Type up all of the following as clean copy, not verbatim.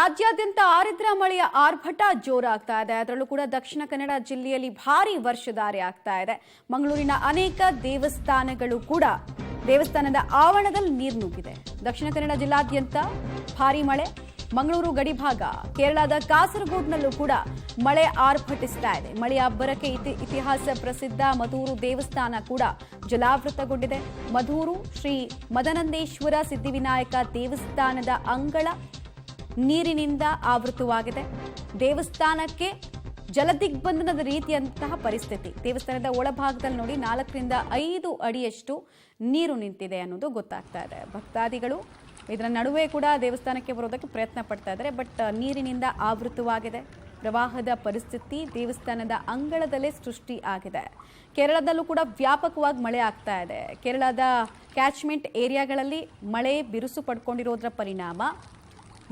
ರಾಜ್ಯಾದ್ಯಂತ ಆರಿದ್ರ ಮಳೆಯ ಆರ್ಭಟ ಜೋರಾಗ್ತಾ ಇದೆ. ಅದರಲ್ಲೂ ಕೂಡ ದಕ್ಷಿಣ ಕನ್ನಡ ಜಿಲ್ಲೆಯಲ್ಲಿ ಭಾರಿ ವರ್ಷಧಾರೆ ಆಗ್ತಾ ಇದೆ. ಮಂಗಳೂರಿನ ಅನೇಕ ದೇವಸ್ಥಾನಗಳು ಕೂಡ ದೇವಸ್ಥಾನದ ಆವರಣದಲ್ಲಿ ನೀರು ನುಗ್ಗಿದೆ. ದಕ್ಷಿಣ ಕನ್ನಡ ಜಿಲ್ಲಾದ್ಯಂತ ಭಾರಿ ಮಳೆ. ಮಂಗಳೂರು ಗಡಿಭಾಗ, ಕೇರಳದ ಕಾಸರಗೋಡ್ನಲ್ಲೂ ಕೂಡ ಮಳೆ ಆರ್ಭಟಿಸ್ತಾ ಇದೆ. ಮಳೆಯ ಅಬ್ಬರಕ್ಕೆ ಇತಿಹಾಸ ಪ್ರಸಿದ್ಧ ಮಧೂರು ದೇವಸ್ಥಾನ ಕೂಡ ಜಲಾವೃತಗೊಂಡಿದೆ. ಮಧೂರು ಶ್ರೀ ಮದನಂದೇಶ್ವರ ಸಿದ್ಧಿವಿನಾಯಕ ದೇವಸ್ಥಾನದ ಅಂಗಳ ನೀರಿನಿಂದ ಆವೃತವಾಗಿದೆ. ದೇವಸ್ಥಾನಕ್ಕೆ ಜಲದಿಗ್ಬಂಧನದ ರೀತಿಯಂತಹ ಪರಿಸ್ಥಿತಿ. ದೇವಸ್ಥಾನದ ಒಳಭಾಗದಲ್ಲಿ ನೋಡಿ 4 ರಿಂದ 5 ಅಡಿಯಷ್ಟು ನೀರು ನಿಂತಿದೆ ಅನ್ನೋದು ಗೊತ್ತಾಗ್ತಾ ಇದೆ. ಭಕ್ತಾದಿಗಳು ಇದರ ನಡುವೆ ಕೂಡ ದೇವಸ್ಥಾನಕ್ಕೆ ಬರೋದಕ್ಕೆ ಪ್ರಯತ್ನ ಪಡ್ತಾ ಇದ್ದಾರೆ. ಬಟ್ ನೀರಿನಿಂದ ಆವೃತವಾಗಿದೆ. ಪ್ರವಾಹದ ಪರಿಸ್ಥಿತಿ ದೇವಸ್ಥಾನದ ಅಂಗಳದಲ್ಲೇ ಸೃಷ್ಟಿ ಆಗಿದೆ. ಕೇರಳದಲ್ಲೂ ಕೂಡ ವ್ಯಾಪಕವಾಗಿ ಮಳೆ ಆಗ್ತಾ ಇದೆ. ಕೇರಳದ ಕ್ಯಾಚ್ಮೆಂಟ್ ಏರಿಯಾಗಳಲ್ಲಿ ಮಳೆ ಬಿರುಸು ಪಡ್ಕೊಂಡಿರೋದ್ರ ಪರಿಣಾಮ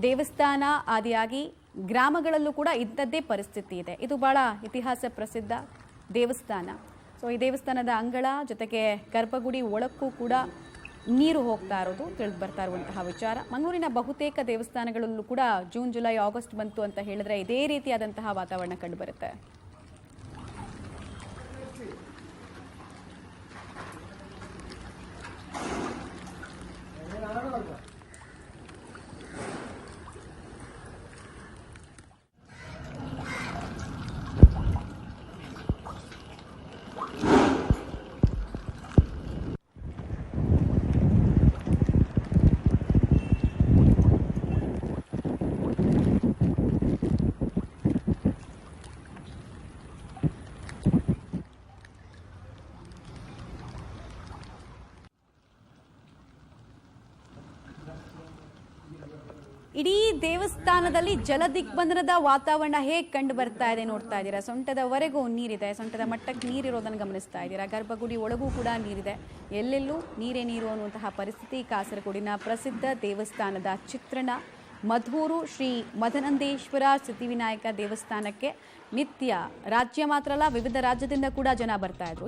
ದೇವಸ್ಥಾನ ಆದಿಯಾಗಿ ಗ್ರಾಮಗಳಲ್ಲೂ ಕೂಡ ಇಂಥದ್ದೇ ಪರಿಸ್ಥಿತಿ ಇದೆ. ಇದು ಬಹಳ ಇತಿಹಾಸ ಪ್ರಸಿದ್ಧ ದೇವಸ್ಥಾನ. ಸೊ ಈ ದೇವಸ್ಥಾನದ ಅಂಗಳ ಜೊತೆಗೆ ಗರ್ಭಗುಡಿ ಒಳಕ್ಕೂ ಕೂಡ ನೀರು ಹೋಗ್ತಾ ಇರೋದು ತಿಳಿದು ಬರ್ತಾ ಇರುವಂತಹ ವಿಚಾರ. ಮಂಗಳೂರಿನ ಬಹುತೇಕ ದೇವಸ್ಥಾನಗಳಲ್ಲೂ ಕೂಡ ಜೂನ್, ಜುಲೈ, ಆಗಸ್ಟ್ ಬಂತು ಅಂತ ಹೇಳಿದ್ರೆ ಇದೇ ರೀತಿಯಾದಂತಹ ವಾತಾವರಣ ಕಂಡುಬರುತ್ತೆ. ಇಡೀ ದೇವಸ್ಥಾನದಲ್ಲಿ ಜಲದಿಗ್ಬಂಧನದ ವಾತಾವರಣ ಹೇಗೆ ಕಂಡು ಬರ್ತಾ ಇದೆ ನೋಡ್ತಾ ಇದ್ದೀರಾ. ಸೊಂಟದವರೆಗೂ ನೀರಿದೆ. ಸೊಂಟದ ಮಟ್ಟಕ್ಕೆ ನೀರಿರೋದನ್ನು ಗಮನಿಸ್ತಾ ಇದ್ದೀರಾ. ಗರ್ಭಗುಡಿ ಒಳಗೂ ಕೂಡ ನೀರಿದೆ. ಎಲ್ಲೆಲ್ಲೂ ನೀರೇ ನೀರು ಅನ್ನುವಂತಹ ಪರಿಸ್ಥಿತಿ. ಕಾಸರಗೋಡಿನ ಪ್ರಸಿದ್ಧ ದೇವಸ್ಥಾನದ ಚಿತ್ರಣ. ಮಧೂರು ಶ್ರೀ ಮದನಂದೇಶ್ವರ ಸಿದ್ಧಿವಿನಾಯಕ ದೇವಸ್ಥಾನಕ್ಕೆ ನಿತ್ಯ ರಾಜ್ಯ ಮಾತ್ರ ಅಲ್ಲ, ವಿವಿಧ ರಾಜ್ಯದಿಂದ ಕೂಡ ಜನ ಬರ್ತಾ ಇದ್ರು.